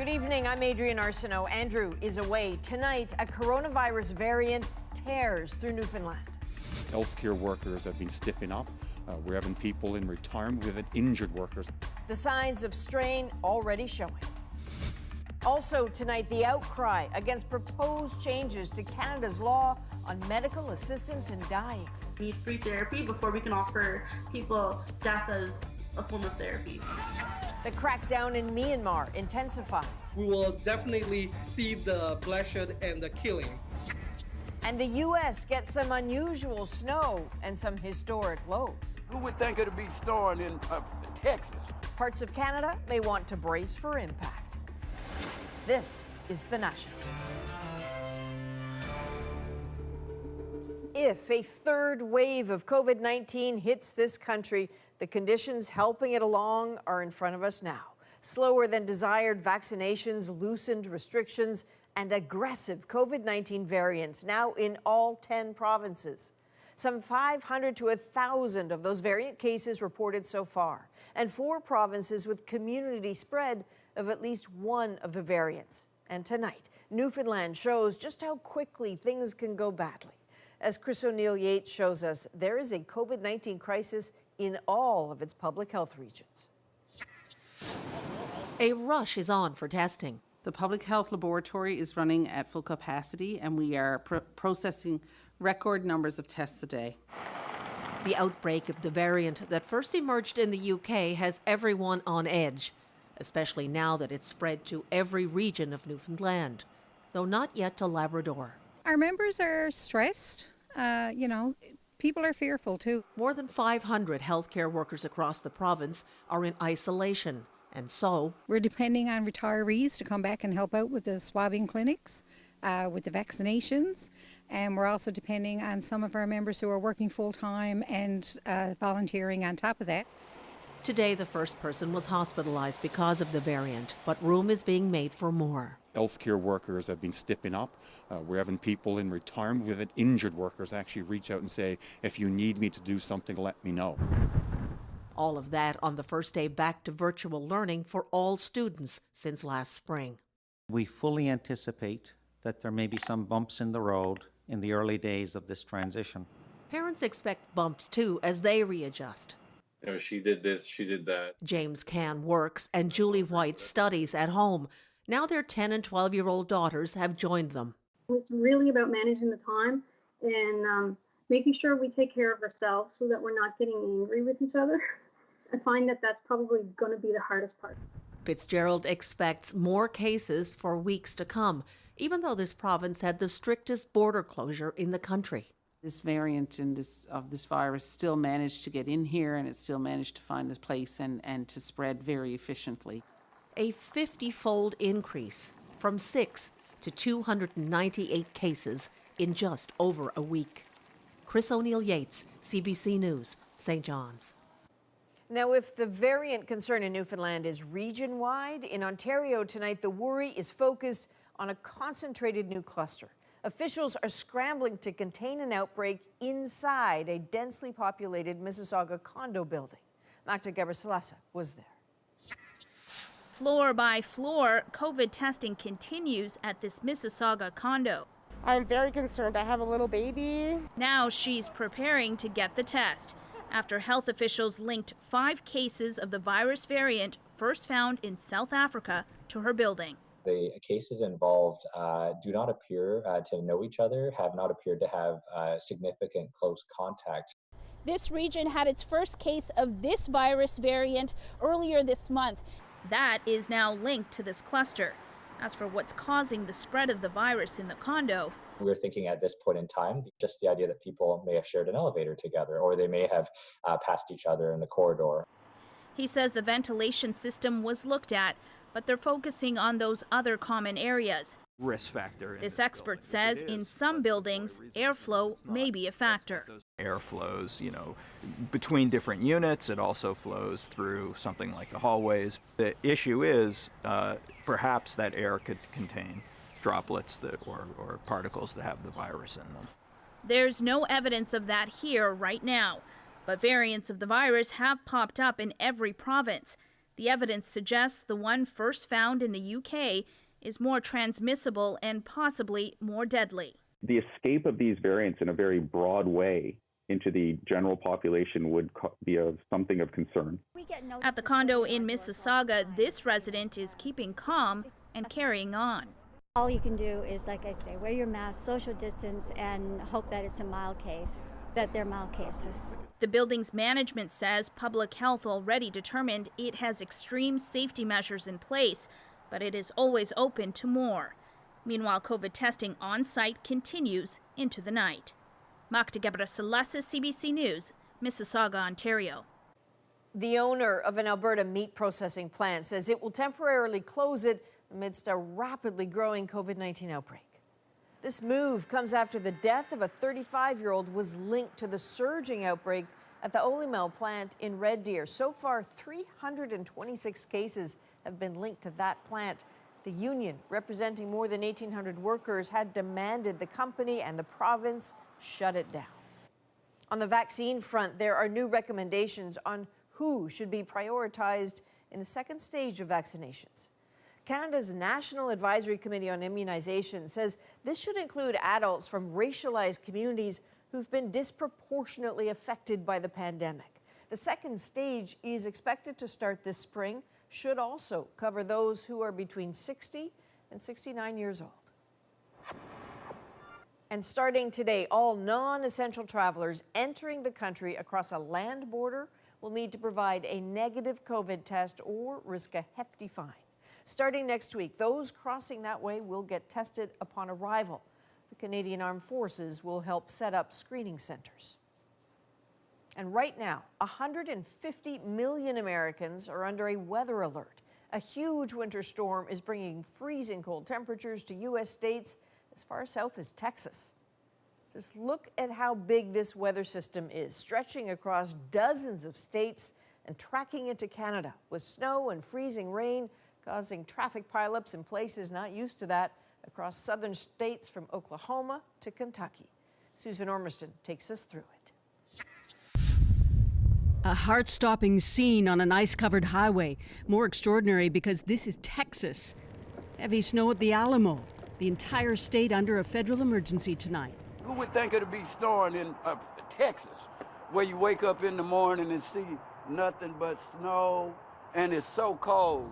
Good evening, I'm Adrienne Arsenault. Andrew is away. Tonight, a coronavirus variant tears through Newfoundland. Healthcare workers have been stepping up. We're having people in retirement. We've had injured workers. The signs of strain already showing. Also tonight, the outcry against proposed changes to Canada's law on medical assistance in dying. We need free therapy before we can offer people death as a form of therapy. The crackdown in Myanmar intensifies. We will definitely see the bloodshed and the killing. And the U.S. gets some unusual snow and some historic lows. Who would think it'd be snowing in Texas? Parts of Canada may want to brace for impact. This is The National. If a third wave of COVID-19 hits this country, the conditions helping it along are in front of us now. Slower than desired vaccinations, loosened restrictions, and aggressive COVID-19 variants now in all 10 provinces. Some 500 to 1,000 of those variant cases reported so far, and 4 provinces with community spread of at least one of the variants. And tonight, Newfoundland shows just how quickly things can go badly. As Chris O'Neill-Yates shows us, there is a COVID-19 crisis in all of its public health regions. A rush is on for testing. The public health laboratory is running at full capacity, and we are processing record numbers of tests a day. The outbreak of the variant that first emerged in the UK has everyone on edge, especially now that it's spread to every region of Newfoundland, though not yet to Labrador. Our members are stressed. People are fearful too. More than 500 healthcare workers across the province are in isolation, and so We're depending on retirees to come back and help out with the swabbing clinics, with the vaccinations, and we're also depending on some of our members who are working full-time and volunteering on top of that. today the first person was hospitalized because of the variant, but room is being made for more. Healthcare workers have been stepping up. We're having people in retirement. We've had injured workers actually reach out and say, if you need me to do something, let me know. All of that on the first day back to virtual learning for all students since last spring. We fully anticipate that there may be some bumps in the road in the early days of this transition. Parents expect bumps too as they readjust. She did this, she did that. James Can works and Julie White studies at home. Now their 10 and 12-year-old daughters have joined them. It's really about managing the time and making sure we take care of ourselves so that we're not getting angry with each other. I find that that's probably going to be the hardest part. Fitzgerald expects more cases for weeks to come, even though this province had the strictest border closure in the country. This variant of this virus still managed to get in here, and it still managed to find this place and to spread very efficiently. A 50-fold increase from 6 to 298 cases in just over a week. Chris O'Neill-Yates, CBC News, St. John's. Now, if the variant concern in Newfoundland is region-wide, in Ontario tonight the worry is focused on a concentrated new cluster. Officials are scrambling to contain an outbreak inside a densely populated Mississauga condo building. Matt Galloway was there. Floor by floor, COVID testing continues at this Mississauga condo. I'm very concerned. I have a little baby. Now she's preparing to get the test after health officials linked 5 cases of the virus variant first found in South Africa to her building. The cases involved do not appear to know each other, have not appeared to have significant close contact. This region had its first case of this virus variant earlier this month. That is now linked to this cluster. As for what's causing the spread of the virus in the condo, we're thinking at this point in time, just the idea that people may have shared an elevator together, or they may have passed each other in the corridor. He says the ventilation system was looked at, but they're focusing on those other common areas. Risk factor. This expert says in some buildings, airflow may be a factor. Air flows, between different units. It also flows through something like the hallways. The issue is perhaps that air could contain droplets or particles that have the virus in them. There's no evidence of that here right now, but variants of the virus have popped up in every province. The evidence suggests the one first found in the UK is more transmissible and possibly more deadly. The escape of these variants in a very broad way into the general population would be something of concern. At the condo in Mississauga, this resident is keeping calm and carrying on. All you can do is, like I say, wear your mask, social distance, and hope that it's a mild case, that they're mild cases. The building's management says public health already determined it has extreme safety measures in place, but it is always open to more. Meanwhile, COVID testing on site continues into the night. Magda Gebrselassie, CBC News, Mississauga, Ontario. The owner of an Alberta meat processing plant says it will temporarily close it amidst a rapidly growing COVID-19 outbreak. This move comes after the death of a 35-year-old was linked to the surging outbreak at the Olymel plant in Red Deer. So far, 326 cases have been linked to that plant. The union, representing more than 1,800 workers, had demanded the company and the province shut it down. On the vaccine front, there are new recommendations on who should be prioritized in the second stage of vaccinations. Canada's National Advisory Committee on Immunization says this should include adults from racialized communities who've been disproportionately affected by the pandemic. The second stage is expected to start this spring, should also cover those who are between 60 and 69 years old. And starting today, all non-essential travelers entering the country across a land border will need to provide a negative COVID test or risk a hefty fine. Starting next week, those crossing that way will get tested upon arrival. The Canadian Armed Forces will help set up screening centers. And right now, 150 million Americans are under a weather alert. A huge winter storm is bringing freezing cold temperatures to U.S. states as far south as Texas. Just look at how big this weather system is, stretching across dozens of states and tracking into Canada, with snow and freezing rain causing traffic pileups in places not used to that across southern states from Oklahoma to Kentucky. Susan Ormiston takes us through it. A heart-stopping scene on an ice-covered highway. More extraordinary because this is Texas. Heavy snow at the Alamo. The entire state under a federal emergency tonight. Who would think it'd be snowing in Texas, where you wake up in the morning and see nothing but snow, and it's so cold?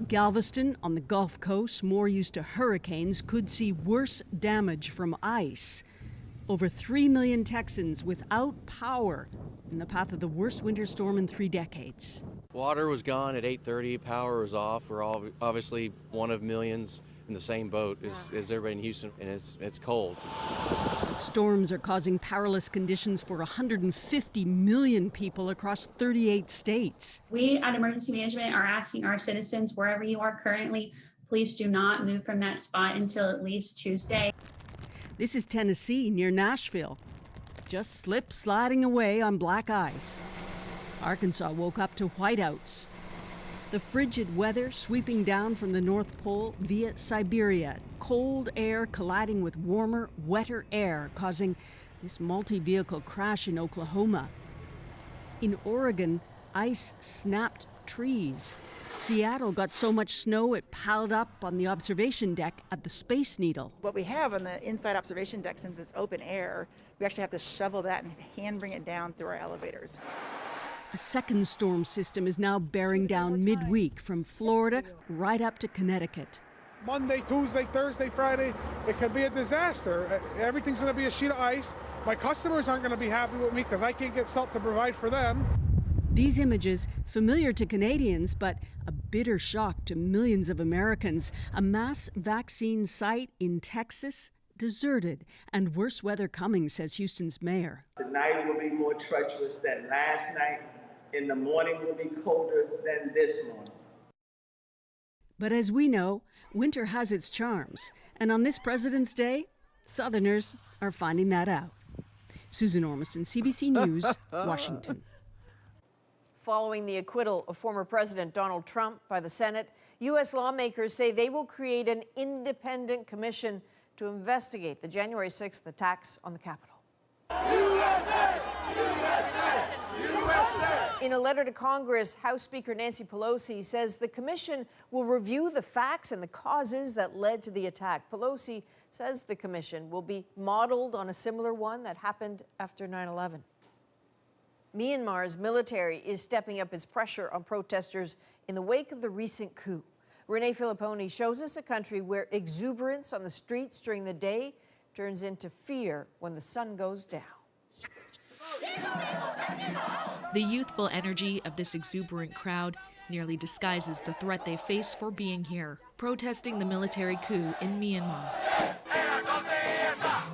Galveston, on the Gulf Coast, more used to hurricanes, could see worse damage from ice. Over 3 million Texans without power in the path of the worst winter storm in 3 decades. Water was gone at 8:30, power was off. We're all obviously one of millions in the same boat as everybody in Houston, and it's cold. Storms are causing perilous conditions for 150 million people across 38 states. We at Emergency Management are asking our citizens, wherever you are currently, please do not move from that spot until at least Tuesday. This is Tennessee, near Nashville. Just sliding away on black ice. Arkansas woke up to whiteouts. The frigid weather sweeping down from the North Pole via Siberia. Cold air colliding with warmer, wetter air, causing this multi-vehicle crash in Oklahoma. In Oregon, ice snapped trees. Seattle got so much snow it piled up on the observation deck at the Space Needle. What we have on the inside observation deck, since it's open air, we actually have to shovel that and hand bring it down through our elevators. A second storm system is now bearing down midweek from Florida right up to Connecticut. Monday, Tuesday, Thursday, Friday, it could be a disaster. Everything's going to be a sheet of ice. My customers aren't going to be happy with me because I can't get salt to provide for them. These images, familiar to Canadians, but a bitter shock to millions of Americans. A mass vaccine site in Texas deserted, and worse weather coming, says Houston's mayor. Tonight will be more treacherous than last night. In the morning will be colder than this morning. But as we know, winter has its charms. And on this President's Day, Southerners are finding that out. Susan Ormiston, CBC News, Washington. Following the acquittal of former President Donald Trump by the Senate, U.S. lawmakers say they will create an independent commission to investigate the January 6th attacks on the Capitol. USA! USA! USA! In a letter to Congress, House Speaker Nancy Pelosi says the commission will review the facts and the causes that led to the attack. Pelosi says the commission will be modeled on a similar one that happened after 9/11. Myanmar's military is stepping up its pressure on protesters in the wake of the recent coup. Renee Filipponi shows us a country where exuberance on the streets during the day turns into fear when the sun goes down. The youthful energy of this exuberant crowd nearly disguises the threat they face for being here, protesting the military coup in Myanmar.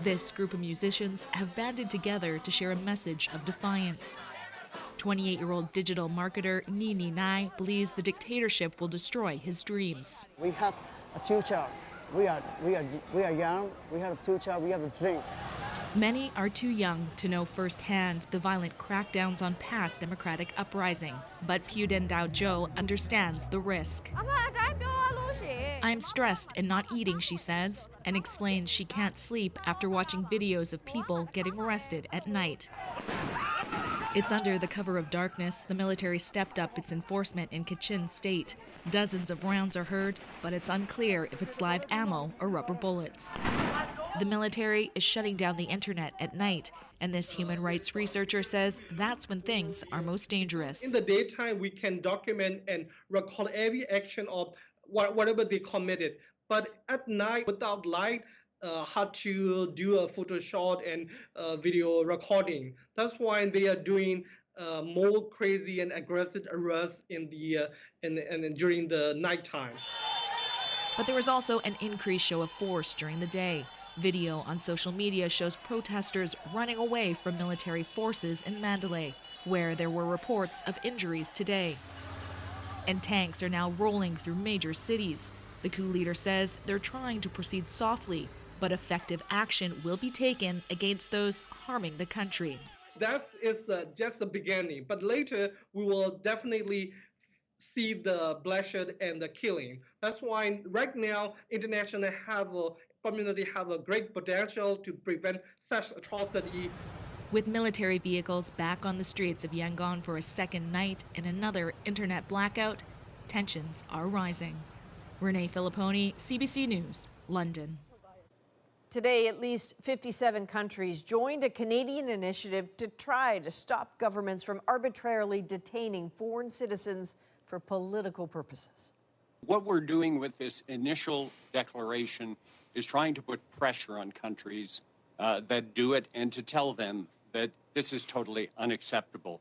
This group of musicians have banded together to share a message of defiance. 28-year-old digital marketer Nini Nai believes the dictatorship will destroy his dreams. We have a future. We are young. We have a future. We have a dream. Many are too young to know firsthand the violent crackdowns on past democratic uprising. But Puden Dao Zhou understands the risk. I'm stressed and not eating, she says, and explains she can't sleep after watching videos of people getting arrested at night. It's under the cover of darkness the military stepped up its enforcement in Kachin State. Dozens of rounds are heard, but it's unclear if it's live ammo or rubber bullets. The military is shutting down the internet at night, and this human rights researcher says that's when things are most dangerous. In the daytime, we can document and record every action of whatever they committed. But at night, without light, hard to do a photo shot and video recording. That's why they are doing more crazy and aggressive arrests in during the nighttime. But there was also an increased show of force during the day. Video on social media shows protesters running away from military forces in Mandalay, where there were reports of injuries today. And tanks are now rolling through major cities. The coup leader says they're trying to proceed softly, but effective action will be taken against those harming the country. That is just the beginning, but later we will definitely see the bloodshed and the killing. That's why right now international community have a great potential to prevent such atrocity. With military vehicles back on the streets of Yangon for a second night and another internet blackout, tensions are rising. Renee Filipponi, CBC News, London. Today, at least 57 countries joined a Canadian initiative to try to stop governments from arbitrarily detaining foreign citizens for political purposes. What we're doing with this initial declaration is trying to put pressure on countries that do it and to tell them that this is totally unacceptable.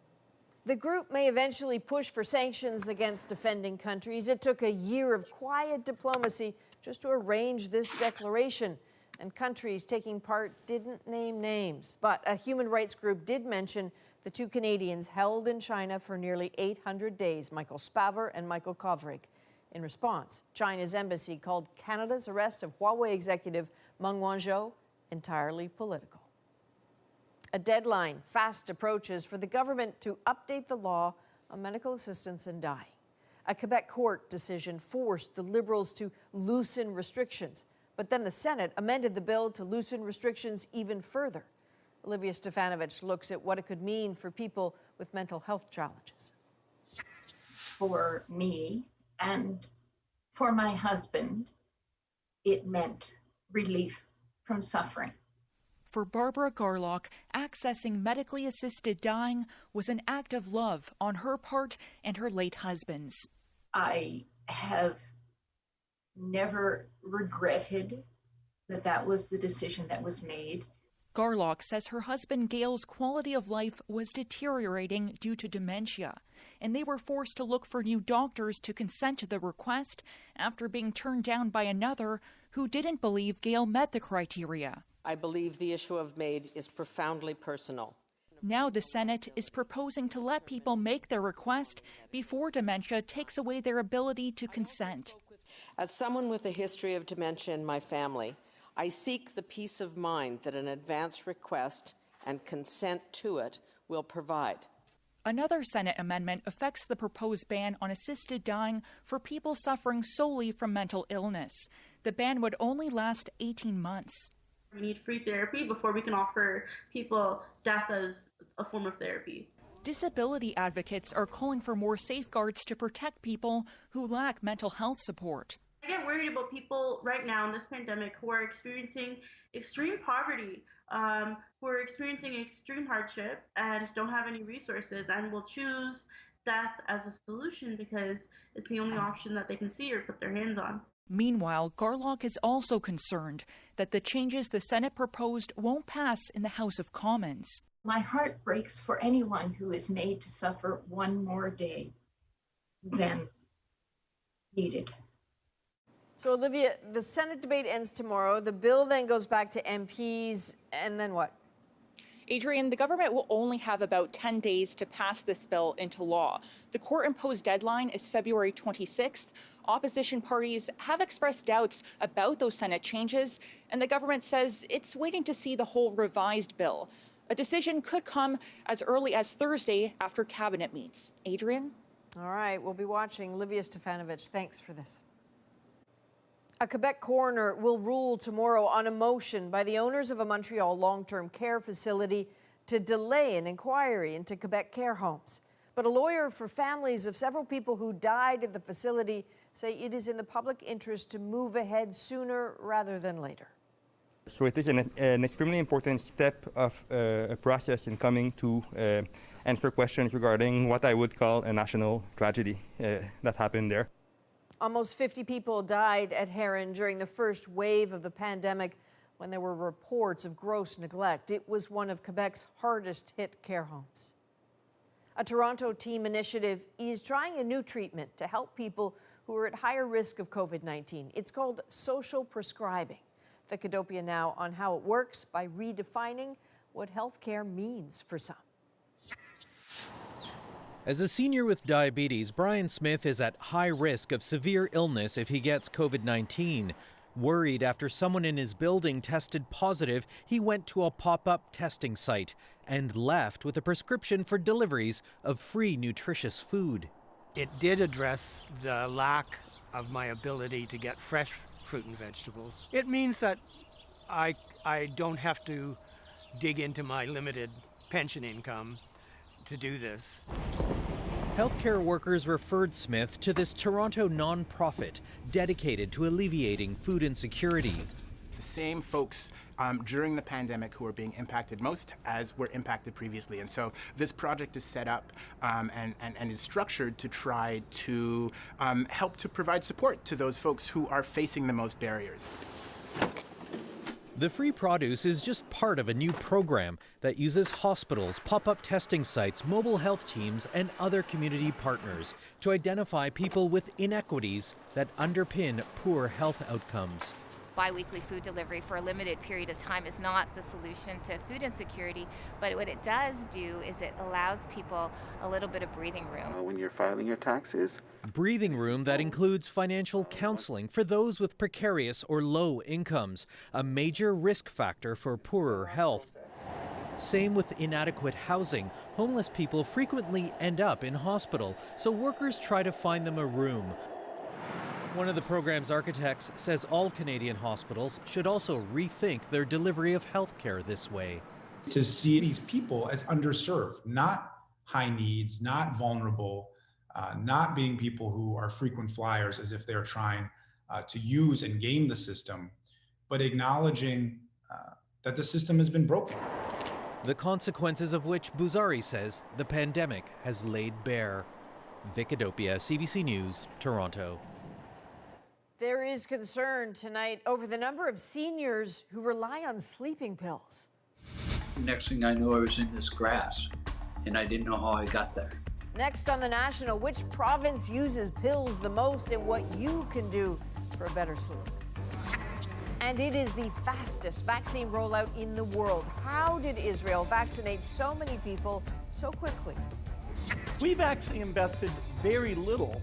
The group may eventually push for sanctions against offending countries. It took a year of quiet diplomacy just to arrange this declaration. And countries taking part didn't name names. But a human rights group did mention the two Canadians held in China for nearly 800 days, Michael Spavor and Michael Kovrig. In response, China's embassy called Canada's arrest of Huawei executive Meng Wanzhou entirely political. A deadline fast approaches for the government to update the law on medical assistance in dying. A Quebec court decision forced the Liberals to loosen restrictions. But then the Senate amended the bill to loosen restrictions even further. Olivia Stefanovich looks at what it could mean for people with mental health challenges. For me and for my husband, it meant relief from suffering. For Barbara Garlock, accessing medically assisted dying was an act of love on her part and her late husband's. I have never regretted that was the decision that was made. Garlock says her husband Gail's quality of life was deteriorating due to dementia, and they were forced to look for new doctors to consent to the request after being turned down by another who didn't believe Gail met the criteria. I believe the issue of MAID is profoundly personal. Now the Senate is proposing to let people make their request before dementia takes away their ability to consent. As someone with a history of dementia in my family, I seek the peace of mind that an advance request and consent to it will provide. Another Senate amendment affects the proposed ban on assisted dying for people suffering solely from mental illness. The ban would only last 18 months. We need free therapy before we can offer people death as a form of therapy. disability advocates are calling for more safeguards to protect people who lack mental health support. I get worried about people right now in this pandemic who are experiencing extreme poverty, who are experiencing extreme hardship and don't have any resources and will choose death as a solution because it's the only option that they can see or put their hands on. Meanwhile, Garlock is also concerned that the changes the Senate proposed won't pass in the House of Commons. My heart breaks for anyone who is made to suffer one more day than needed. So, Olivia, the Senate debate ends tomorrow. The bill then goes back to MPs, and then what? Adrian, the government will only have about 10 days to pass this bill into law. The court-imposed deadline is February 26th. Opposition parties have expressed doubts about those Senate changes, and the government says it's waiting to see the whole revised bill. A decision could come as early as Thursday after cabinet meets. Adrian? All right, we'll be watching. Olivia Stefanovic, thanks for this. A Quebec coroner will rule tomorrow on a motion by the owners of a Montreal long-term care facility to delay an inquiry into Quebec care homes. But a lawyer for families of several people who died at the facility say it is in the public interest to move ahead sooner rather than later. So it is an extremely important step of a process in coming to answer questions regarding what I would call a national tragedy that happened there. Almost 50 people died at Heron during the first wave of the pandemic when there were reports of gross neglect. It was one of Quebec's hardest hit care homes. A Toronto team initiative is trying a new treatment to help people who are at higher risk of COVID-19. It's called social prescribing. Vicadopia now on how it works by redefining what healthcare means for some. As a senior with diabetes, Brian Smith is at high risk of severe illness if he gets COVID-19. Worried after someone in his building tested positive, he went to a pop-up testing site and left with a prescription for deliveries of free, nutritious food. It did address the lack of my ability to get fresh fruit and vegetables. It means that I don't have to dig into my limited pension income to do this. Healthcare workers referred Smith to this Toronto nonprofit dedicated to alleviating food insecurity. The same folks during the pandemic who are being impacted most as were impacted previously. And so this project is set up and is structured to try to help to provide support to those folks who are facing the most barriers. The free produce is just part of a new program that uses hospitals, pop-up testing sites, mobile health teams, and other community partners to identify people with inequities that underpin poor health outcomes. Bi-weekly food delivery for a limited period of time is not the solution to food insecurity, but what it does do is it allows people a little bit of breathing room. When you're filing your taxes. Breathing room that includes financial counseling for those with precarious or low incomes, a major risk factor for poorer health. Same with inadequate housing. Homeless people frequently end up in hospital, so workers try to find them a room. One of the program's architects says all Canadian hospitals should also rethink their delivery of health care this way. To see these people as underserved, not high needs, not vulnerable, not being people who are frequent flyers as if they're trying to use and game the system, but acknowledging that the system has been broken. The consequences of which Buzari says the pandemic has laid bare. Vicadopia, CBC News, Toronto. There is concern tonight over the number of seniors who rely on sleeping pills. Next thing I know, I was in this grass, and I didn't know how I got there. Next on The National, which province uses pills the most and what you can do for a better sleep. And it is the fastest vaccine rollout in the world. How did Israel vaccinate so many people so quickly? We've actually invested very little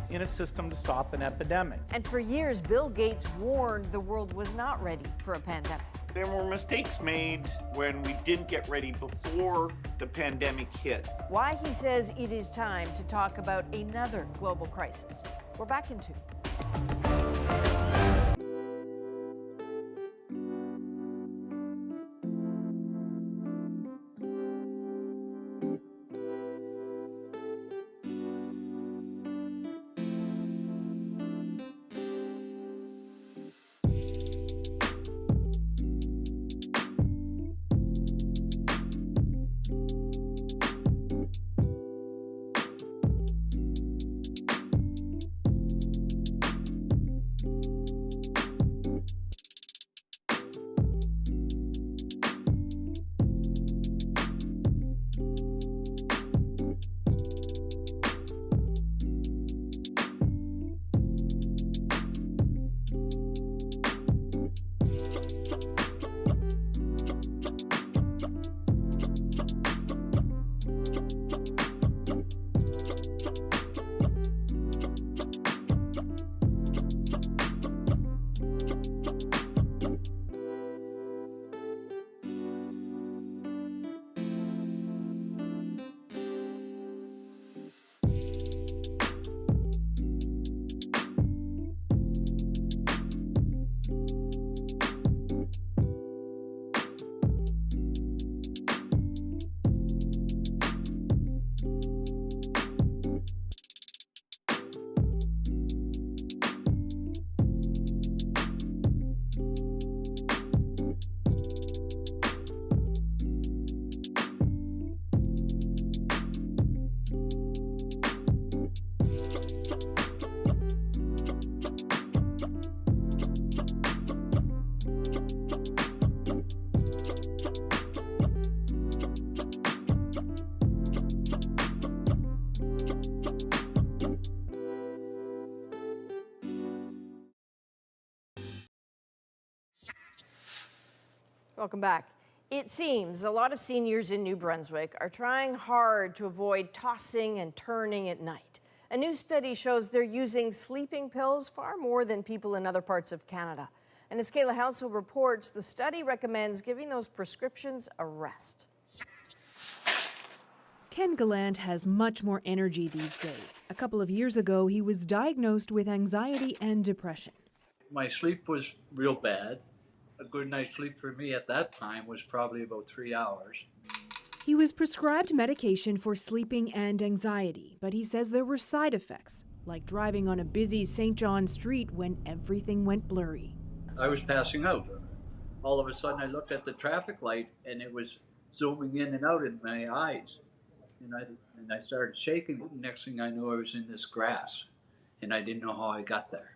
in a system to stop an epidemic. And for years, Bill Gates warned the world was not ready for a pandemic. There were mistakes made when we didn't get ready before the pandemic hit. Why he says it is time to talk about another global crisis. We're back in 2. Welcome back. It seems a lot of seniors in New Brunswick are trying hard to avoid tossing and turning at night. A new study shows they're using sleeping pills far more than people in other parts of Canada. And as Kayla Hounsel reports, the study recommends giving those prescriptions a rest. Ken Gallant has much more energy these days. A couple of years ago, he was diagnosed with anxiety and depression. My sleep was real bad. A good night's sleep for me at that time was probably about 3 hours. He was prescribed medication for sleeping and anxiety, but he says there were side effects, like driving on a busy St. John street when everything went blurry. I was passing out. All of a sudden I looked at the traffic light and it was zooming in and out in my eyes. And I started shaking. Next thing I knew, I was in this grass and I didn't know how I got there.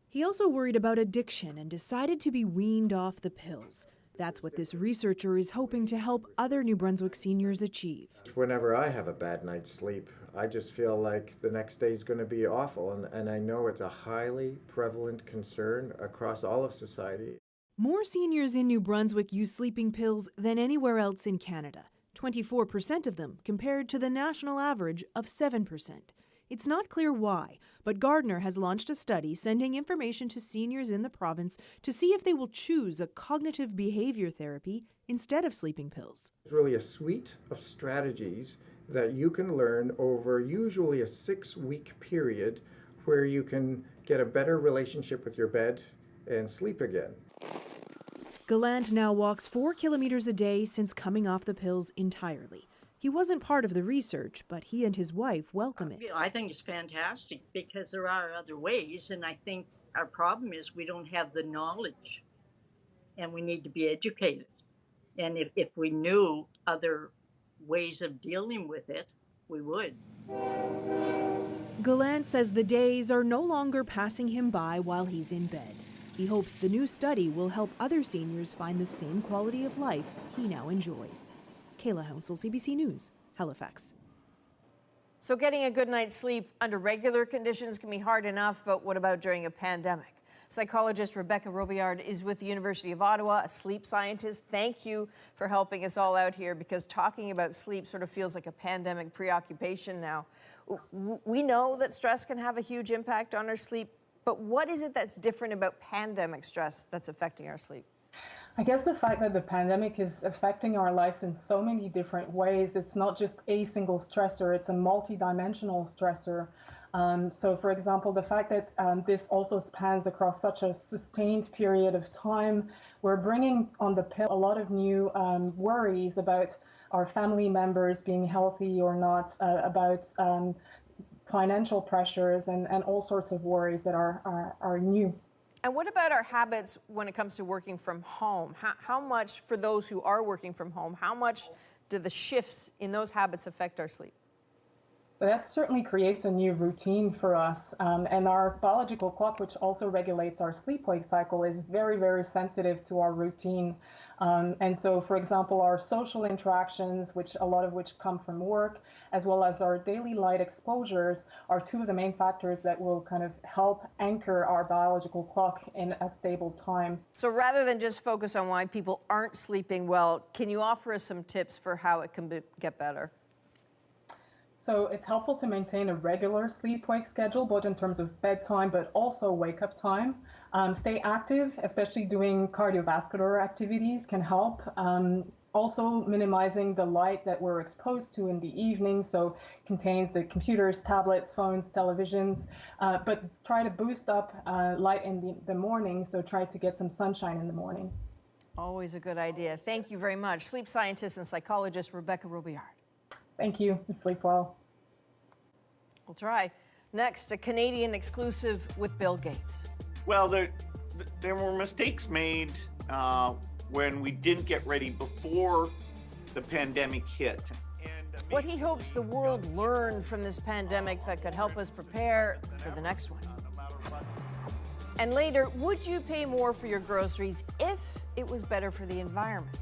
He also worried about addiction and decided to be weaned off the pills. That's what this researcher is hoping to help other New Brunswick seniors achieve. Whenever I have a bad night's sleep, I just feel like the next day is going to be awful, and I know it's a highly prevalent concern across all of society. More seniors in New Brunswick use sleeping pills than anywhere else in Canada. 24% of them, compared to the national average of 7%. It's not clear why, but Gardner has launched a study sending information to seniors in the province to see if they will choose a cognitive behavior therapy instead of sleeping pills. It's really a suite of strategies that you can learn over usually a 6-week period where you can get a better relationship with your bed and sleep again. Gallant now walks 4 kilometers a day since coming off the pills entirely. He wasn't part of the research, but he and his wife welcome it. I think it's fantastic because there are other ways, and I think our problem is we don't have the knowledge, and we need to be educated. And if we knew other ways of dealing with it, we would. Gallant says the days are no longer passing him by while he's in bed. He hopes the new study will help other seniors find the same quality of life he now enjoys. Kayla Hounsel, CBC News, Halifax. So getting a good night's sleep under regular conditions can be hard enough, but what about during a pandemic? Psychologist Rebecca Robillard is with the University of Ottawa, a sleep scientist. Thank you for helping us all out here, because talking about sleep sort of feels like a pandemic preoccupation now. We know that stress can have a huge impact on our sleep, but what is it that's different about pandemic stress that's affecting our sleep? I guess the fact that the pandemic is affecting our lives in so many different ways, it's not just a single stressor, it's a multi-dimensional stressor. So for example, the fact that this also spans across such a sustained period of time, we're bringing on the pill a lot of new worries about our family members being healthy or not, about financial pressures and all sorts of worries that are new. And what about our habits when it comes to working from home? How much, for those who are working from home, how much do the shifts in those habits affect our sleep? So that certainly creates a new routine for us. And our biological clock, which also regulates our sleep-wake cycle, is very, very sensitive to our routine. And so, for example, our social interactions, a lot of which come from work, as well as our daily light exposures, are two of the main factors that will kind of help anchor our biological clock in a stable time. So rather than just focus on why people aren't sleeping well, can you offer us some tips for how it can get better? So it's helpful to maintain a regular sleep-wake schedule, both in terms of bedtime, but also wake-up time. Stay active, especially doing cardiovascular activities can help. Also minimizing the light that we're exposed to in the evening, so contains the computers, tablets, phones, televisions, but try to boost up light in the morning, so try to get some sunshine in the morning. Always a good idea. Thank you very much. Sleep scientist and psychologist Rebecca Robillard. Thank you. Sleep well. We'll try. Next, a Canadian exclusive with Bill Gates. Well, there were mistakes made when we didn't get ready before the pandemic hit. What he hopes the world learned from this pandemic that could help us prepare for the next one. And later, would you pay more for your groceries if it was better for the environment?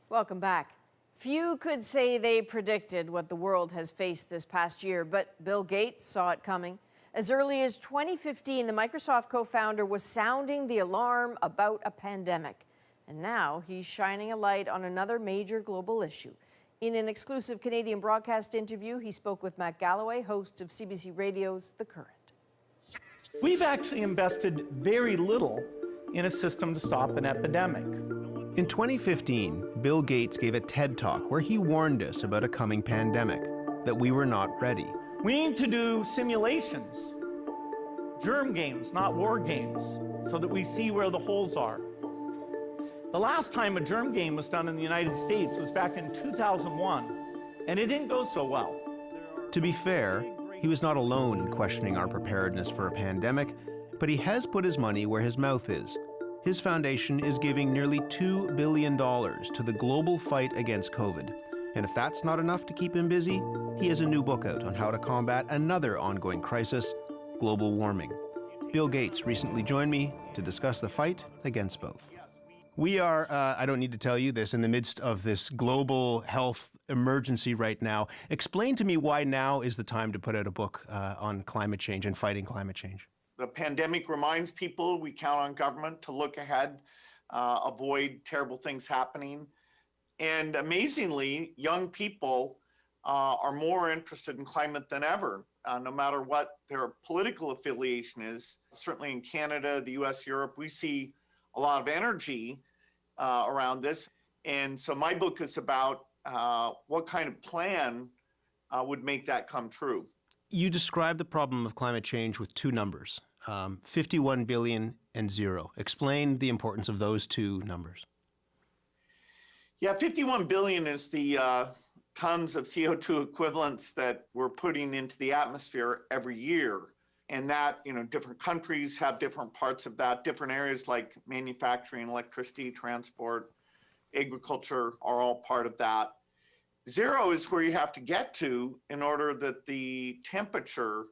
Welcome back. Few could say they predicted what the world has faced this past year, but Bill Gates saw it coming. As early as 2015, the Microsoft co-founder was sounding the alarm about a pandemic. And now he's shining a light on another major global issue. In an exclusive Canadian broadcast interview, he spoke with Matt Galloway, host of CBC Radio's The Current. We've actually invested very little in a system to stop an epidemic. In 2015, Bill Gates gave a TED Talk where he warned us about a coming pandemic, that we were not ready. We need to do simulations, germ games, not war games, so that we see where the holes are. The last time a germ game was done in the United States was back in 2001, and it didn't go so well. To be fair, he was not alone in questioning our preparedness for a pandemic, but he has put his money where his mouth is. His foundation is giving nearly $2 billion to the global fight against COVID. And if that's not enough to keep him busy, he has a new book out on how to combat another ongoing crisis, global warming. Bill Gates recently joined me to discuss the fight against both. We are, I don't need to tell you this, in the midst of this global health emergency right now. Explain to me why now is the time to put out a book on climate change and fighting climate change. The pandemic reminds people we count on government to look ahead, avoid terrible things happening. And amazingly, young people are more interested in climate than ever, no matter what their political affiliation is. Certainly in Canada, the US, Europe, we see a lot of energy around this. And so my book is about what kind of plan would make that come true. You describe the problem of climate change with two numbers, 51 billion and 0. Explain the importance of those two numbers. Yeah, 51 billion is the tons of CO2 equivalents that we're putting into the atmosphere every year. And that, different countries have different parts of that, different areas like manufacturing, electricity, transport, agriculture are all part of that. 0 is where you have to get to in order that the temperature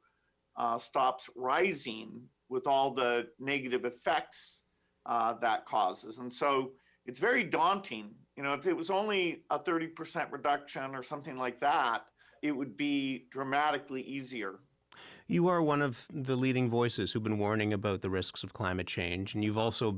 stops rising with all the negative effects that causes. And so it's very daunting. If it was only a 30% reduction or something like that, it would be dramatically easier. You are one of the leading voices who've been warning about the risks of climate change, and you've also,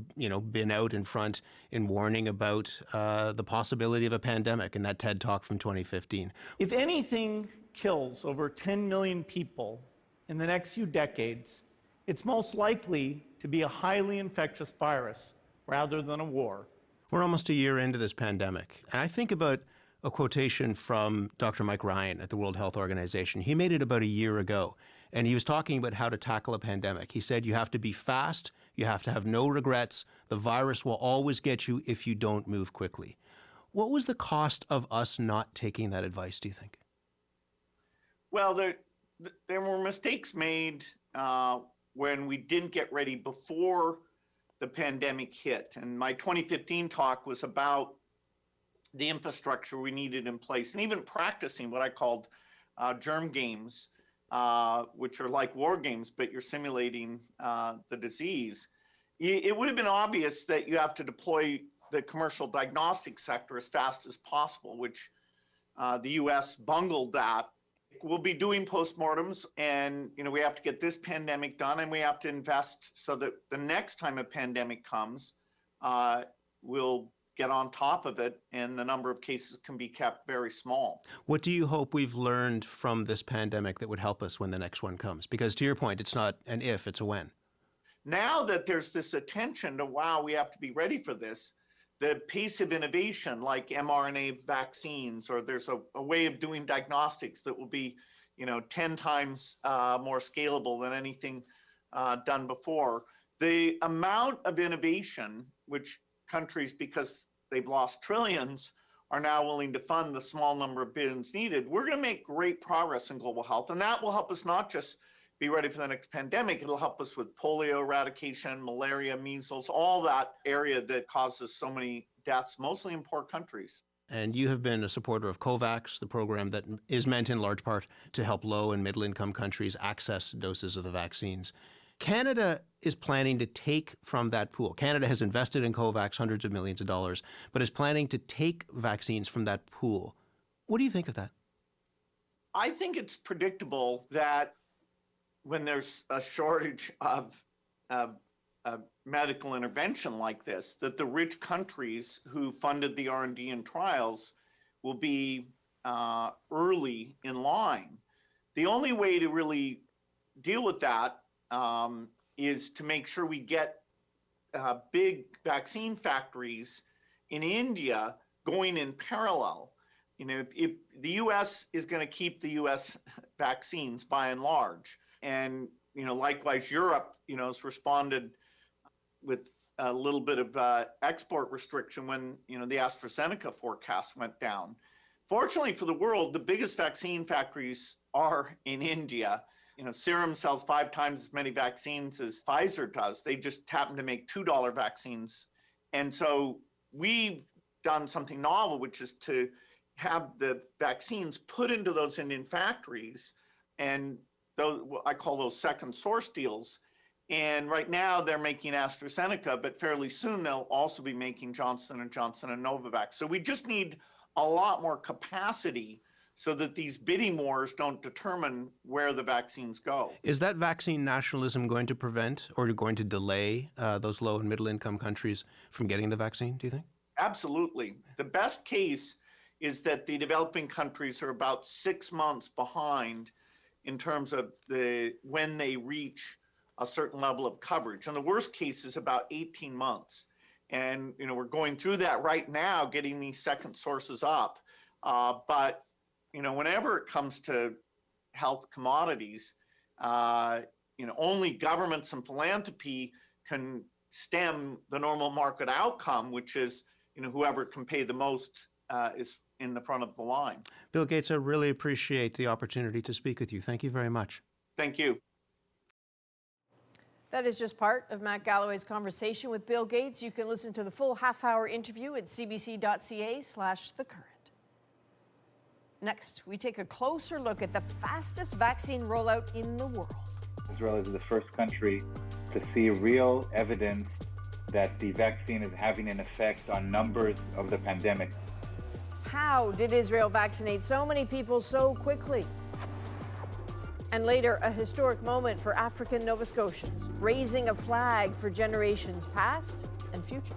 been out in front in warning about the possibility of a pandemic in that TED Talk from 2015. If anything kills over 10 million people in the next few decades, it's most likely to be a highly infectious virus rather than a war. We're almost a year into this pandemic, and I think about a quotation from Dr. Mike Ryan at the World Health Organization. He made it about a year ago, and he was talking about how to tackle a pandemic. He said, you have to be fast, you have to have no regrets, the virus will always get you if you don't move quickly. What was the cost of us not taking that advice, do you think? Well, there were mistakes made when we didn't get ready before the pandemic hit. And my 2015 talk was about the infrastructure we needed in place and even practicing what I called germ games, which are like war games, but you're simulating the disease. It would have been obvious that you have to deploy the commercial diagnostic sector as fast as possible, which the US bungled that. We'll be doing postmortems, and we have to get this pandemic done, and we have to invest so that the next time a pandemic comes, we'll get on top of it, and the number of cases can be kept very small. What do you hope we've learned from this pandemic that would help us when the next one comes? Because to your point, it's not an if, it's a when. Now that there's this attention to, wow, we have to be ready for this, the pace of innovation like mRNA vaccines, or there's a way of doing diagnostics that will be, 10 times more scalable than anything done before. The amount of innovation, which countries, because they've lost trillions, are now willing to fund the small number of billions needed, we're going to make great progress in global health. And that will help us not just be ready for the next pandemic, it'll help us with polio eradication, malaria, measles, all that area that causes so many deaths, mostly in poor countries. And you have been a supporter of COVAX, the program that is meant in large part to help low and middle income countries access doses of the vaccines. Canada is planning to take from that pool? Canada has invested in COVAX hundreds of millions of dollars, but is planning to take vaccines from that pool. What do you think of that? I think it's predictable that when there's a shortage of medical intervention like this, that the rich countries who funded the R&D and trials will be early in line. The only way to really deal with that is to make sure we get big vaccine factories in India going in parallel. You know, if the U.S. is going to keep the U.S. vaccines by and large, and you know, likewise Europe, you know, has responded with a little bit of export restriction when you know the AstraZeneca forecast went down. Fortunately for the world, the biggest vaccine factories are in India. You know, Serum sells 5 times as many vaccines as Pfizer does. They just happen to make $2 vaccines. And so we've done something novel, which is to have the vaccines put into those Indian factories, and those, I call those second source deals. And right now they're making AstraZeneca, but fairly soon they'll also be making Johnson & Johnson and Novavax. So we just need a lot more capacity so that these bidding wars don't determine where the vaccines go. Is that vaccine nationalism going to prevent or going to delay those low and middle income countries from getting the vaccine, do you think? Absolutely. The best case is that the developing countries are about 6 months behind in terms of when they reach a certain level of coverage. And the worst case is about 18 months. And you know, we're going through that right now, getting these second sources up. But you know, whenever it comes to health commodities, you know, only governments and philanthropy can stem the normal market outcome, which is, you know, whoever can pay the most is in the front of the line. Bill Gates, I really appreciate the opportunity to speak with you. Thank you very much. Thank you. That is just part of Matt Galloway's conversation with Bill Gates. You can listen to the full half-hour interview at cbc.ca/thecurrent. Next, we take a closer look at the fastest vaccine rollout in the world. Israel is the first country to see real evidence that the vaccine is having an effect on numbers of the pandemic. How did Israel vaccinate so many people so quickly? And later, a historic moment for African Nova Scotians, raising a flag for generations past and future.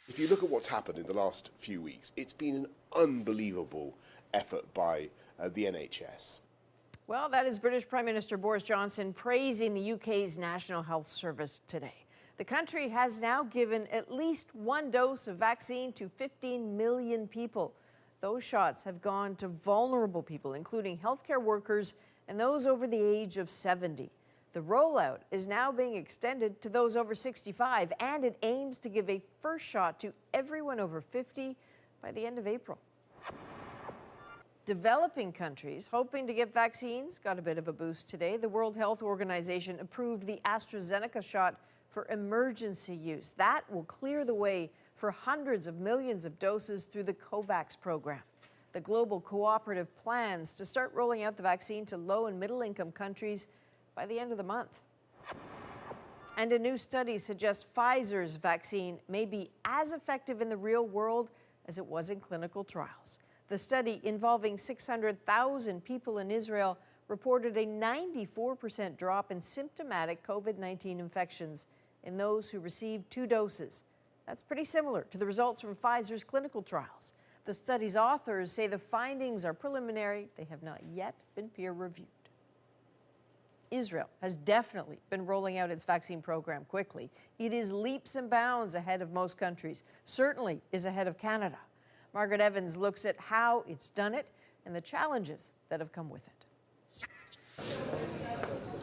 If you look at what's happened in the last few weeks, it's been an unbelievable effort by the NHS. Well, that is British Prime Minister Boris Johnson praising the UK's National Health Service today. The country has now given at least one dose of vaccine to 15 million people. Those shots have gone to vulnerable people, including healthcare workers and those over the age of 70. The rollout is now being extended to those over 65, and it aims to give a first shot to everyone over 50 by the end of April. Developing countries hoping to get vaccines got a bit of a boost today. The World Health Organization approved the AstraZeneca shot for emergency use. That will clear the way for hundreds of millions of doses through the COVAX program. The global cooperative plans to start rolling out the vaccine to low and middle income countries by the end of the month. And a new study suggests Pfizer's vaccine may be as effective in the real world as it was in clinical trials. The study, involving 600,000 people in Israel, reported a 94% drop in symptomatic COVID-19 infections in those who received 2 doses. That's pretty similar to the results from Pfizer's clinical trials. The study's authors say the findings are preliminary. They have not yet been peer-reviewed. Israel has definitely been rolling out its vaccine program quickly. It is leaps and bounds ahead of most countries, certainly is ahead of Canada. Margaret Evans looks at how it's done it and the challenges that have come with it.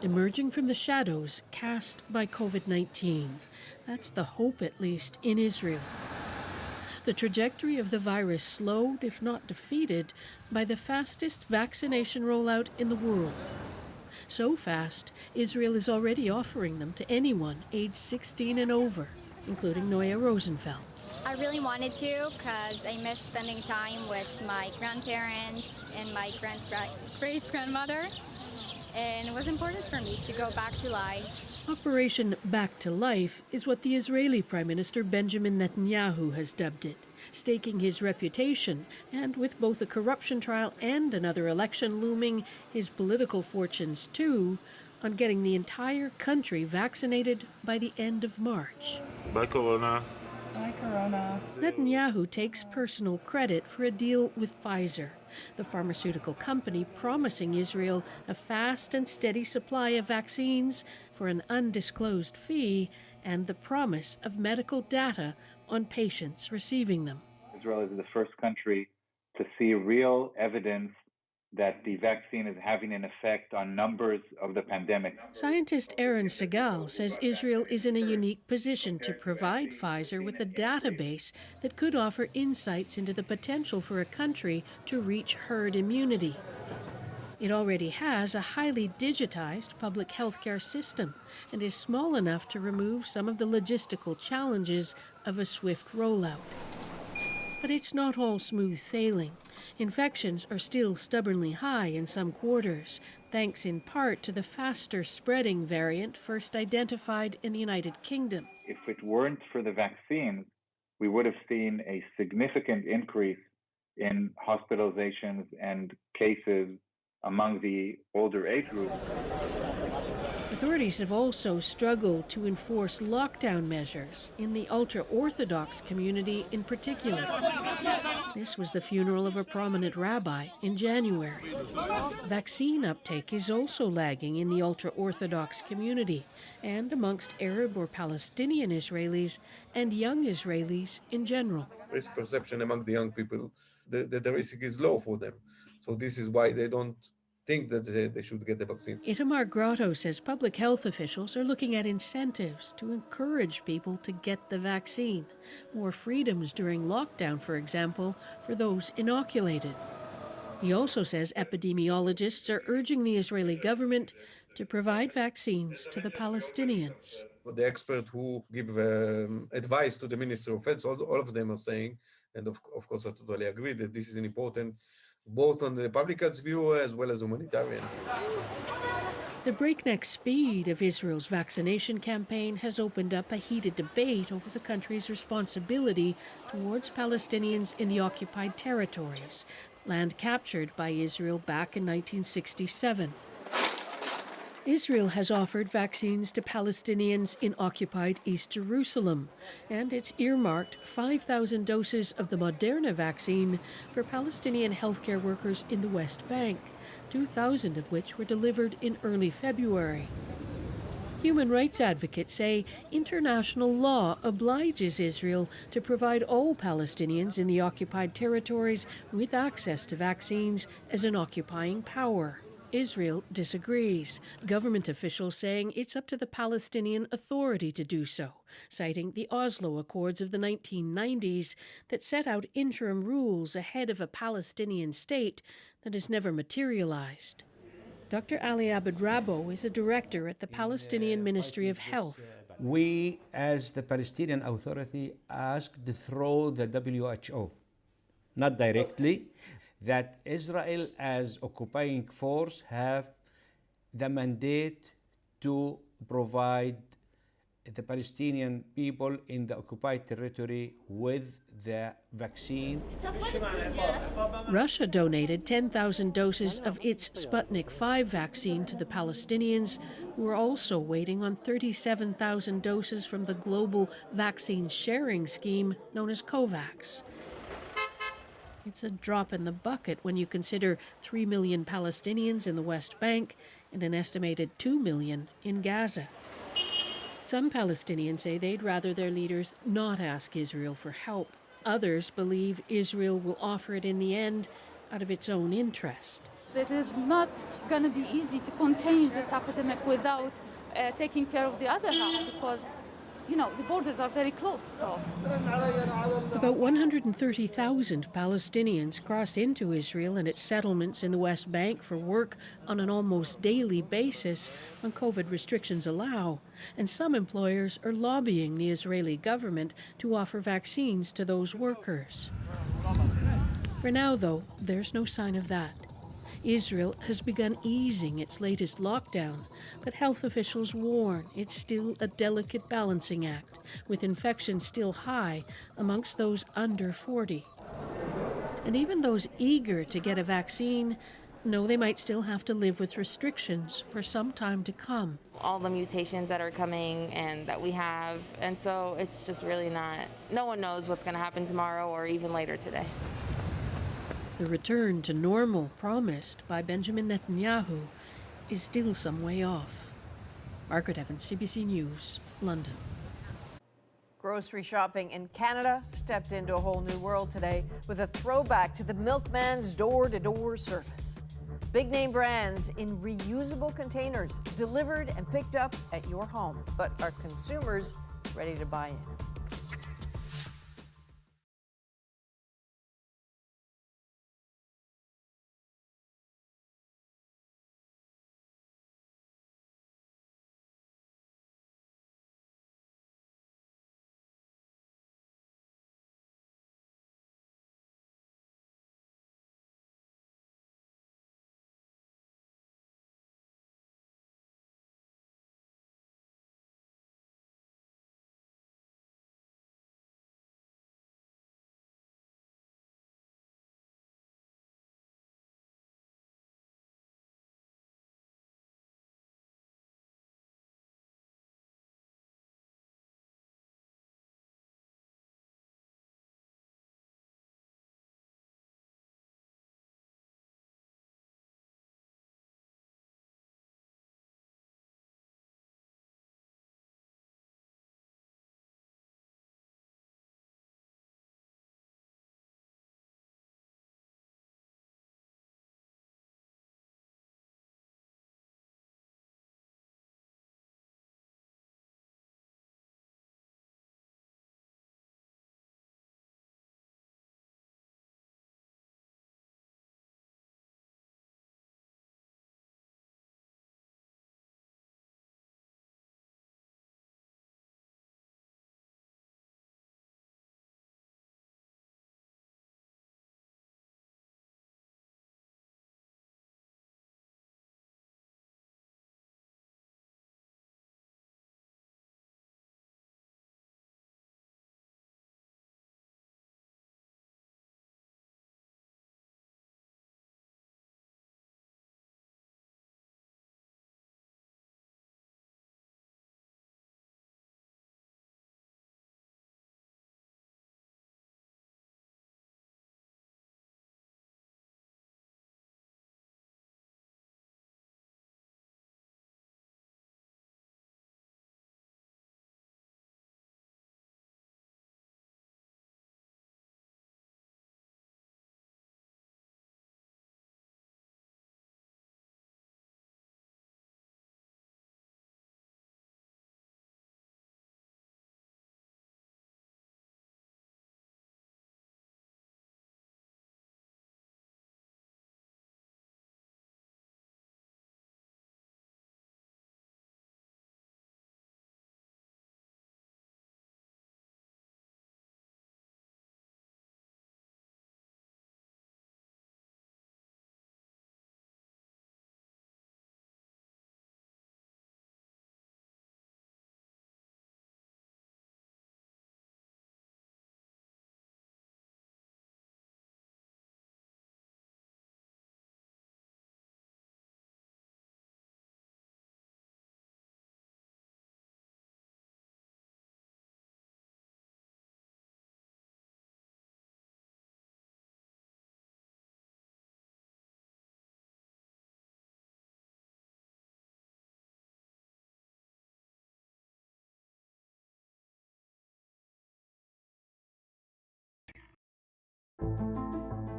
Emerging from the shadows cast by COVID-19. That's the hope, at least, in Israel. The trajectory of the virus slowed, if not defeated, by the fastest vaccination rollout in the world. So fast, Israel is already offering them to anyone aged 16 and over, including Noya Rosenfeld. I really wanted to because I miss spending time with my grandparents and my great-grandmother, and it was important for me to go back to life. Operation Back to Life is what the Israeli Prime Minister Benjamin Netanyahu has dubbed it, staking his reputation, and with both a corruption trial and another election looming, his political fortunes too, on getting the entire country vaccinated by the end of March. Bye, Corona. Bye, Corona. Netanyahu takes personal credit for a deal with Pfizer, the pharmaceutical company promising Israel a fast and steady supply of vaccines for an undisclosed fee and the promise of medical data on patients receiving them. Israel is the first country to see real evidence that the vaccine is having an effect on numbers of the pandemic. Scientist Aaron Segal says Israel is in a unique position to provide Pfizer with a database that could offer insights into the potential for a country to reach herd immunity. It already has a highly digitized public healthcare system and is small enough to remove some of the logistical challenges of a swift rollout. But it's not all smooth sailing. Infections are still stubbornly high in some quarters, thanks in part to the faster spreading variant first identified in the United Kingdom. If it weren't for the vaccines, we would have seen a significant increase in hospitalizations and cases among the older age group. Authorities have also struggled to enforce lockdown measures in the ultra-Orthodox community in particular. This was the funeral of a prominent rabbi in January. Vaccine uptake is also lagging in the ultra-Orthodox community and amongst Arab or Palestinian Israelis and young Israelis in general. Risk perception among the young people, the risk is low for them. So this is why they don't think that they should get the vaccine. Itamar Grotto says public health officials are looking at incentives to encourage people to get the vaccine. More freedoms during lockdown, for example, for those inoculated. He also says epidemiologists are urging the Israeli government to provide vaccines to the Palestinians. The experts who give advice to the Minister of Health, all of them are saying, and of course I totally agree, that this is an important both on the public health view as well as humanitarian. The breakneck speed of Israel's vaccination campaign has opened up a heated debate over the country's responsibility towards Palestinians in the occupied territories, land captured by Israel back in 1967. Israel has offered vaccines to Palestinians in occupied East Jerusalem, and it's earmarked 5,000 doses of the Moderna vaccine for Palestinian healthcare workers in the West Bank, 2,000 of which were delivered in early February. Human rights advocates say international law obliges Israel to provide all Palestinians in the occupied territories with access to vaccines as an occupying power. Israel disagrees, government officials saying it's up to the Palestinian Authority to do so, citing the Oslo Accords of the 1990s that set out interim rules ahead of a Palestinian state that has never materialized. Dr. Ali Abed-Rabo is a director at the Palestinian Ministry of Health. We, as the Palestinian Authority, asked through the WHO, not directly, that Israel as occupying force have the mandate to provide the Palestinian people in the occupied territory with the vaccine. Russia donated 10,000 doses of its Sputnik V vaccine to the Palestinians, who are also waiting on 37,000 doses from the global vaccine sharing scheme known as COVAX. It's a drop in the bucket when you consider 3 million Palestinians in the West Bank and an estimated 2 million in Gaza. Some Palestinians say they'd rather their leaders not ask Israel for help. Others believe Israel will offer it in the end out of its own interest. It is not going to be easy to contain this epidemic without taking care of the other half because, the borders are very close. So. About 130,000 Palestinians cross into Israel and its settlements in the West Bank for work on an almost daily basis when COVID restrictions allow. And some employers are lobbying the Israeli government to offer vaccines to those workers. For now, though, there's no sign of that. Israel has begun easing its latest lockdown, but health officials warn it's still a delicate balancing act, with infections still high amongst those under 40. And even those eager to get a vaccine know they might still have to live with restrictions for some time to come. All the mutations that are coming and that we have, and so it's just really no one knows what's going to happen tomorrow or even later today. The return to normal promised by Benjamin Netanyahu is still some way off. Margaret Evans, CBC News, London. Grocery shopping in Canada stepped into a whole new world today with a throwback to the milkman's door-to-door service. Big-name brands in reusable containers delivered and picked up at your home. But are consumers ready to buy in?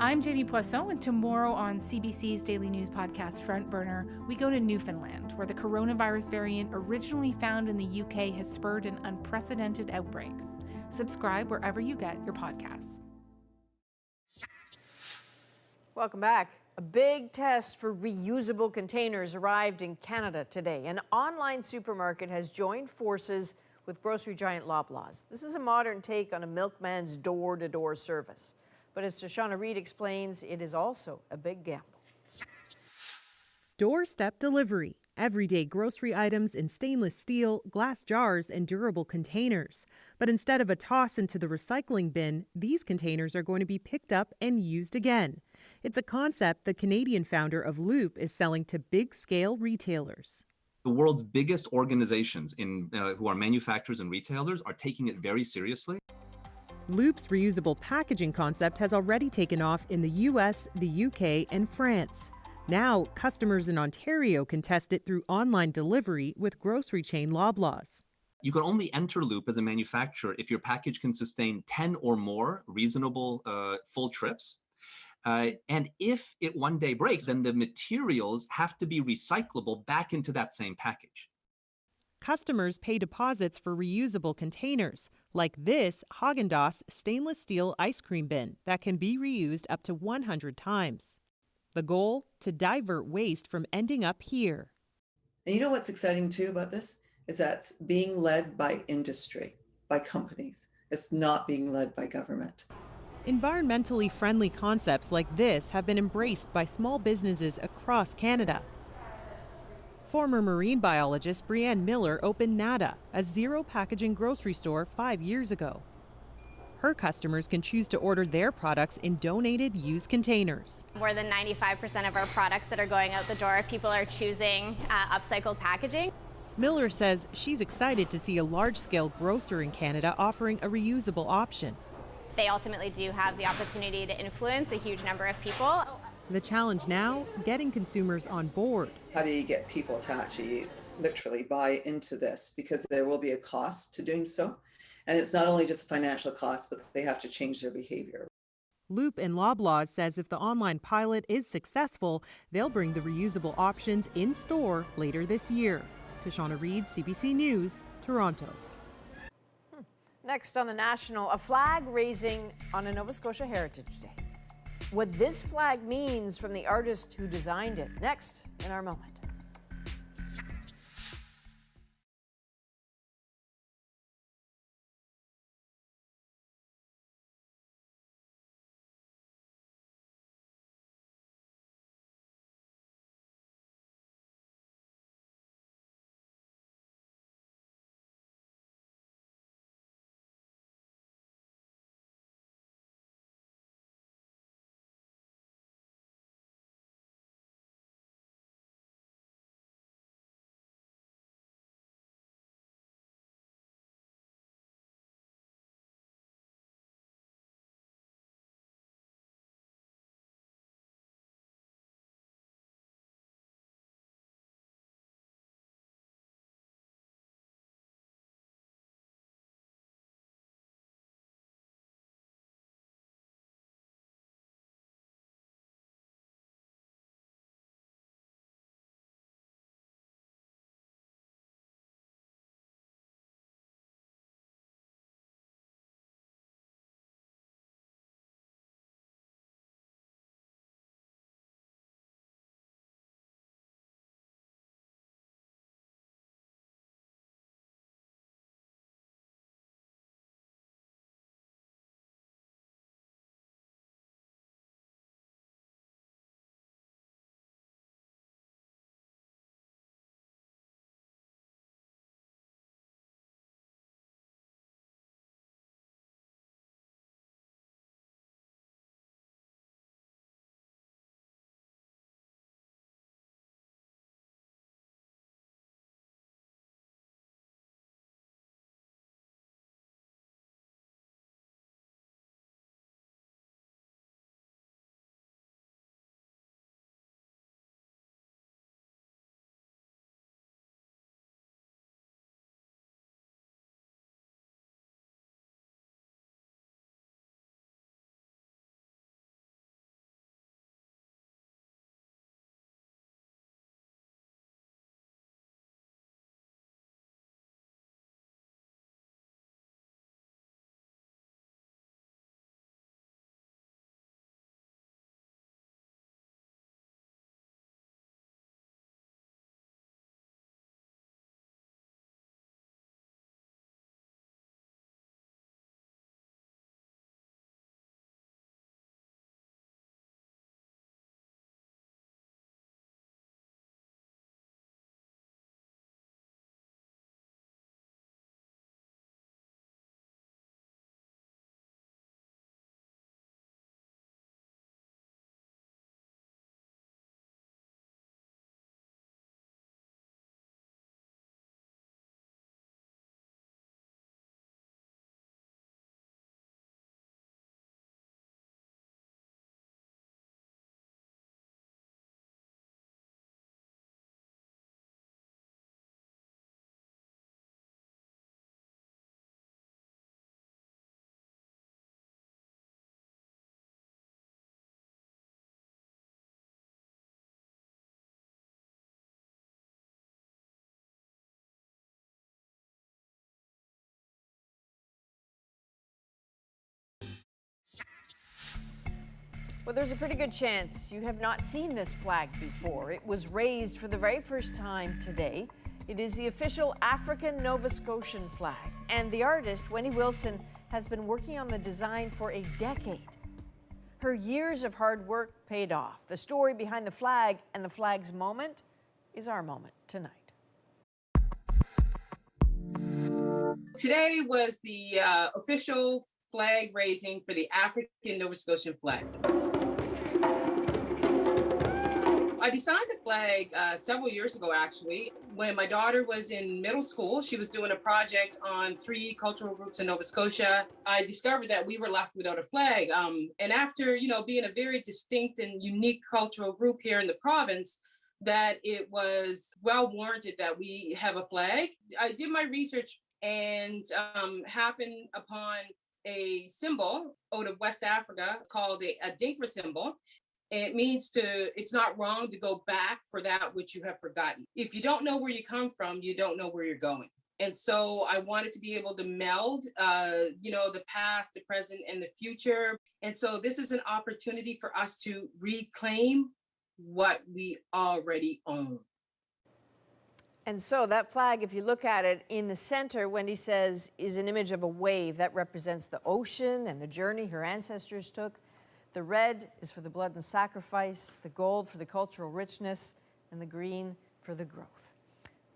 I'm Jamie Poisson, and tomorrow on CBC's daily news podcast Front Burner, we go to Newfoundland, where the coronavirus variant originally found in the UK has spurred an unprecedented outbreak. Subscribe wherever you get your podcasts. Welcome back. A big test for reusable containers arrived in Canada today. An online supermarket has joined forces with grocery giant Loblaws. This is a modern take on a milkman's door-to-door service. But as Shoshana Reid explains, it is also a big gamble. Doorstep delivery. Everyday grocery items in stainless steel, glass jars, and durable containers. But instead of a toss into the recycling bin, these containers are going to be picked up and used again. It's a concept the Canadian founder of Loop is selling to big-scale retailers. The world's biggest organizations who are manufacturers and retailers are taking it very seriously. Loop's reusable packaging concept has already taken off in the US, the UK, and France. Now, customers in Ontario can test it through online delivery with grocery chain Loblaws. You can only enter Loop as a manufacturer if your package can sustain 10 or more reasonable full trips. And if it one day breaks, then the materials have to be recyclable back into that same package. Customers pay deposits for reusable containers, like this Häagen-Dazs stainless steel ice cream bin that can be reused up to 100 times. The goal? To divert waste from ending up here. And you know what's exciting too about this? Is that it's being led by industry, by companies. It's not being led by government. Environmentally friendly concepts like this have been embraced by small businesses across Canada. Former marine biologist Brianne Miller opened Nada, a zero-packaging grocery store 5 years ago. Her customers can choose to order their products in donated used containers. More than 95% of our products that are going out the door, people are choosing upcycled packaging. Miller says she's excited to see a large-scale grocer in Canada offering a reusable option. They ultimately do have the opportunity to influence a huge number of people. The challenge now, getting consumers on board. How do you get people to actually literally buy into this? Because there will be a cost to doing so. And it's not only just a financial cost, but they have to change their behavior. Loop and Loblaws says if the online pilot is successful, they'll bring the reusable options in store later this year. Shoshana Reid, CBC News, Toronto. Next on The National, a flag raising on a Nova Scotia Heritage Day. What this flag means from the artist who designed it. Next in our moment. Well, there's a pretty good chance you have not seen this flag before. It was raised for the very first time today. It is the official African Nova Scotian flag, and the artist, Wendy Wilson, has been working on the design for a decade. Her years of hard work paid off. The story behind the flag and the flag's moment is our moment tonight. Today was the official flag raising for the African Nova Scotian flag. I designed the flag several years ago, actually. When my daughter was in middle school, she was doing a project on 3 cultural groups in Nova Scotia. I discovered that we were left without a flag. And after, being a very distinct and unique cultural group here in the province, that it was well warranted that we have a flag. I did my research and happened upon a symbol out of West Africa called a Dinkra symbol. It means it's not wrong to go back for that which you have forgotten. If you don't know where you come from, you don't know where you're going. And so I wanted to be able to meld, the past, the present, and the future. And so this is an opportunity for us to reclaim what we already own. And so that flag, if you look at it in the center, Wendy says, is an image of a wave that represents the ocean and the journey her ancestors took. The red is for the blood and sacrifice, the gold for the cultural richness, and the green for the growth.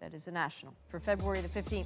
That is a national for February the 15th.